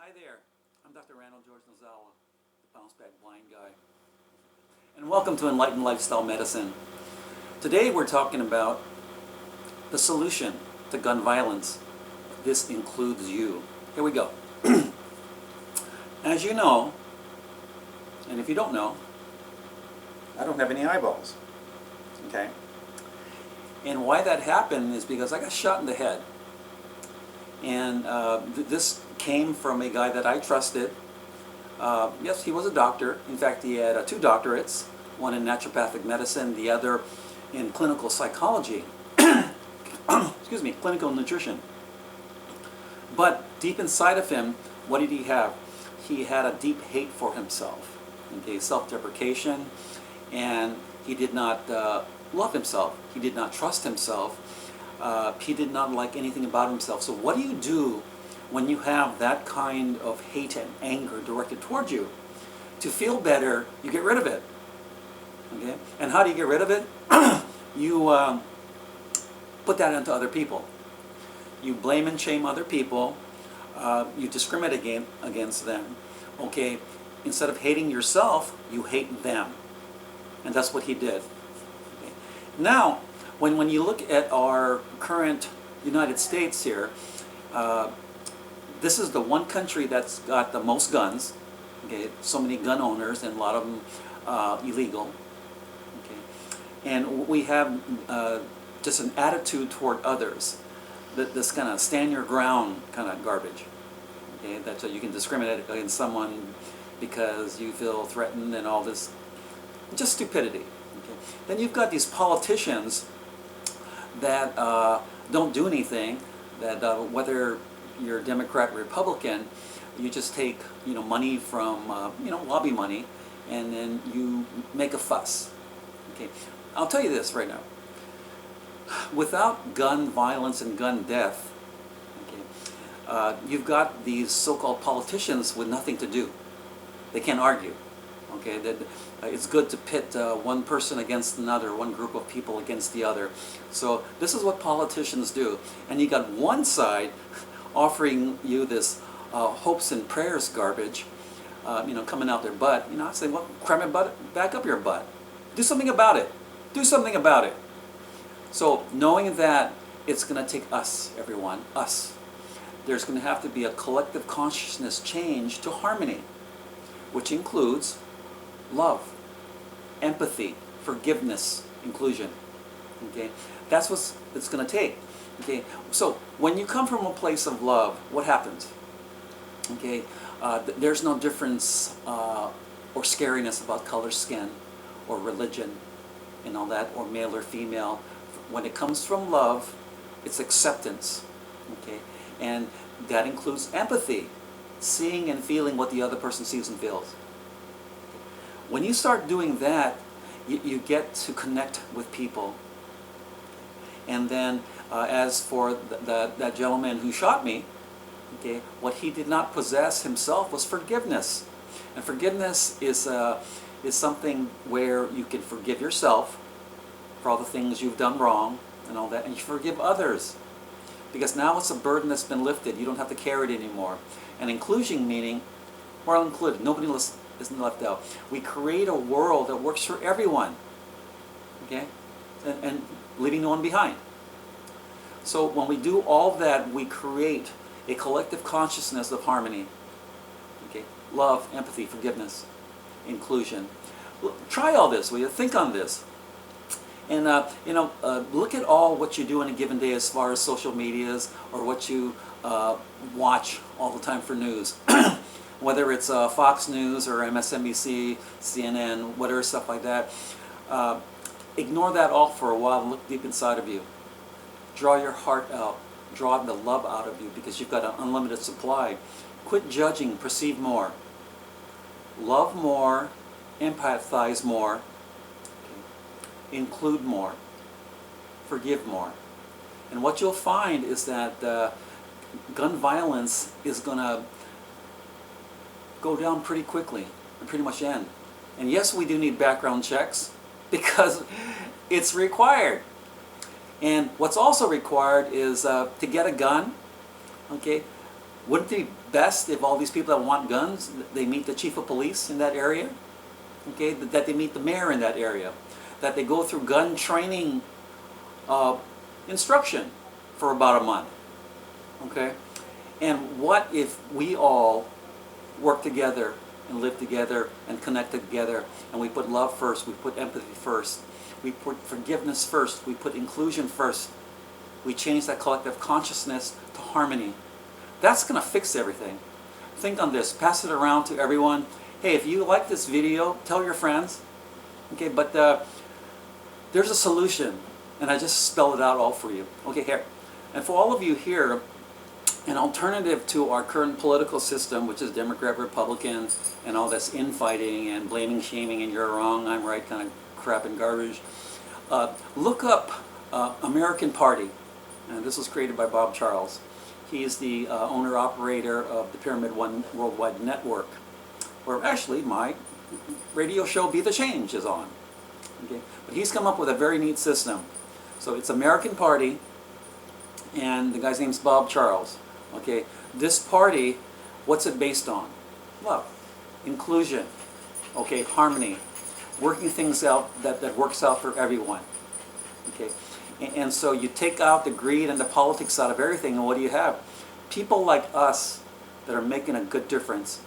Hi there, I'm Dr. Randall George Nozala, the Bounce Back Blind Guy. And welcome to Enlightened Lifestyle Medicine. Today we're talking about the solution to gun violence. This includes you. Here we go. As you know, and if you don't know, I don't have any eyeballs. Okay? And why that happened is because I got shot in the head. And this came from a guy that I trusted. Yes, he was a doctor. In fact, he had two doctorates, one in naturopathic medicine, the other in clinical psychology. Excuse me, clinical nutrition. But deep inside of him, what did he have? He had a deep hate for himself, okay, self-deprecation, and he did not love himself. He did not trust himself. He did not like anything about himself. So what do you do when you have that kind of hate and anger directed towards you? To feel better, you get rid of it. Okay? And how do you get rid of it? You put that onto other people. You blame and shame other people. You discriminate against them. Okay? Instead of hating yourself, you hate them. And that's what he did. Okay? Now, when you look at our current United States here, this is the one country that's got the most guns. Okay, so many gun owners, and a lot of them illegal. Okay, and we have just an attitude toward others, this kind of stand your ground kind of garbage. Okay, that you can discriminate against someone because you feel threatened and all this, just stupidity. Okay, then you've got these politicians that don't do anything, that whether you're Democrat, Republican, you just take money from lobby money, and then you make a fuss. Okay, I'll tell you this right now. Without gun violence and gun death, okay, you've got these so-called politicians with nothing to do. They can't argue. Okay, that it's good to pit one person against another, one group of people against the other. So this is what politicians do. And you got one side offering you this hopes and prayers garbage, coming out their butt. I say, well, cram it back up your butt. Do something about it. Do something about it. So knowing that it's going to take us, everyone, us, there's going to have to be a collective consciousness change to harmony, which includes love, empathy, forgiveness, inclusion. Okay, that's what it's going to take. Okay, so when you come from a place of love, what happens? Okay, there's no difference or scariness about color, skin, or religion, and all that, or male or female. When it comes from love, it's acceptance. Okay, and that includes empathy, seeing and feeling what the other person sees and feels. When you start doing that, you get to connect with people. And then, as for that gentleman who shot me, okay, what he did not possess himself was forgiveness. And forgiveness is something where you can forgive yourself for all the things you've done wrong and all that, and you forgive others. Because now it's a burden that's been lifted. You don't have to carry it anymore. And inclusion meaning, we're all included. Nobody isn't left out. We create a world that works for everyone, okay, and leaving no one behind. So when we do all that, we create a collective consciousness of harmony. Okay, love, empathy, forgiveness, inclusion. Try all this. Will you think on this? And look at all what you do in a given day as far as social medias or what you watch all the time for news. Whether it's Fox News or MSNBC, CNN, whatever, stuff like that. Ignore that all for a while and look deep inside of you. Draw your heart out. Draw the love out of you, because you've got an unlimited supply. Quit judging, perceive more. Love more, empathize more, okay, include more, forgive more. And what you'll find is that gun violence is going to go down pretty quickly and pretty much end. And yes, we do need background checks because it's required. And what's also required is to get a gun, okay, Wouldn't it be best if all these people that want guns, they meet the chief of police in that area? Okay, that they meet the mayor in that area, that they go through gun training instruction for about a month. Okay, and what if we all work together and live together and connect together, and we put love first, we put empathy first, we put forgiveness first, we put inclusion first, we change that collective consciousness to harmony. That's going to fix everything. Think on this, pass it around to everyone. Hey, if you like this video, tell your friends. Okay, but there's a solution, and I just spelled it out all for you. Okay, here. And for all of you here, an alternative to our current political system, which is Democrat, Republican, and all this infighting and blaming, shaming, and you're wrong, I'm right kind of crap and garbage. Look up American Party. And this was created by Bob Charles. He is the owner-operator of the Pyramid One Worldwide Network, where actually my radio show Be the Change is on. Okay? But he's come up with a very neat system. So it's American Party, and the guy's name's Bob Charles. Okay, this party, what's it based on? Love, inclusion, okay, harmony, working things out that works out for everyone. Okay, and so you take out the greed and the politics out of everything, and what do you have? People like us that are making a good difference,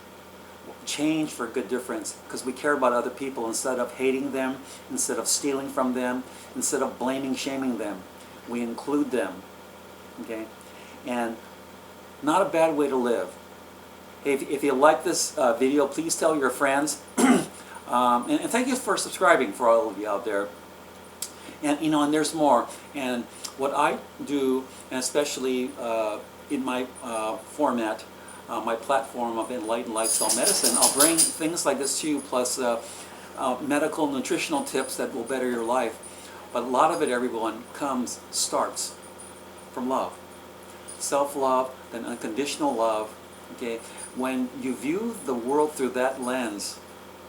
change for a good difference, because we care about other people instead of hating them, instead of stealing from them, instead of blaming, shaming them. We include them, okay? And not a bad way to live. If you like this video, please tell your friends. And thank you for subscribing, for all of you out there. And you know, and there's more. And what I do, and especially in my format, my platform of Enlightened Lifestyle Medicine, I'll bring things like this to you, plus medical nutritional tips that will better your life. But a lot of it, everyone, starts from love. Self-love, then unconditional love. Okay, when you view the world through that lens,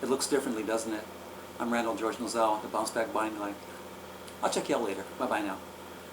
it looks differently, doesn't it? I'm Randall George Nozell, the Bounce Back Buying Life. I'll check you out later. Bye-bye now.